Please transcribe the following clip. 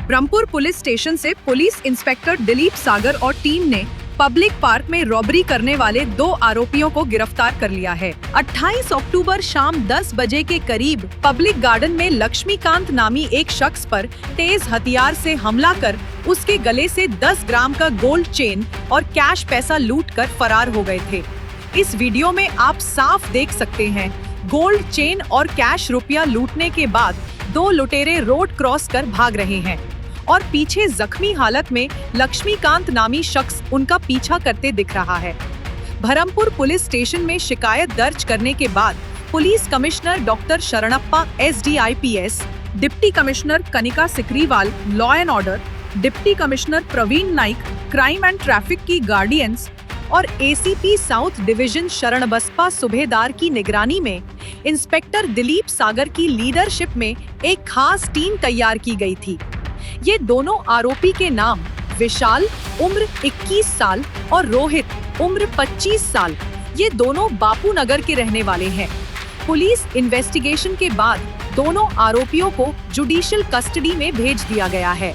Brahmapur police station से police inspector Dilip सागर और team ने पब्लिक पार्क में रॉबरी करने वाले 2 आरोपियों को गिरफ्तार कर लिया है। 28 अक्टूबर शाम 10 बजे के करीब पब्लिक गार्डन में लक्ष्मीकांत नामी एक शख्स पर तेज हथियार से हमला कर उसके गले से 10 ग्राम का गोल्ड चेन और कैश पैसा लूट कर फरार हो गए थे। इस वीडियो में आप साफ देख सकते हैं, गोल्ड चेन और कैश रुपया लूटने के बाद 2 लुटेरे रोड क्रॉस कर भाग रहे हैं और पीछे जख्मी हालत में लक्ष्मीकांत नामी शख्स उनका पीछा करते दिख रहा है। बरहमपुर पुलिस स्टेशन में शिकायत दर्ज करने के बाद police commissioner doctor Sharanappa SDIPS, deputy commissioner Kanika Sikriwal law and order, deputy commissioner Praveen Naik crime and traffic की गार्डियंस और ACP south division Sharanabasappa Subedar की निगरानी में इंस्पेक्टर दिलीप सागर की लीडरशिप में एक खास टीम तैयार की गई थी। ये दोनों आरोपी के नाम विशाल उम्र 21 साल और रोहित उम्र 25 साल, ये दोनों बापू नगर के रहने वाले हैं। पुलिस इन्वेस्टिगेशन के बाद दोनों आरोपियों को जुडिशियल कस्टडी में भेज दिया गया है।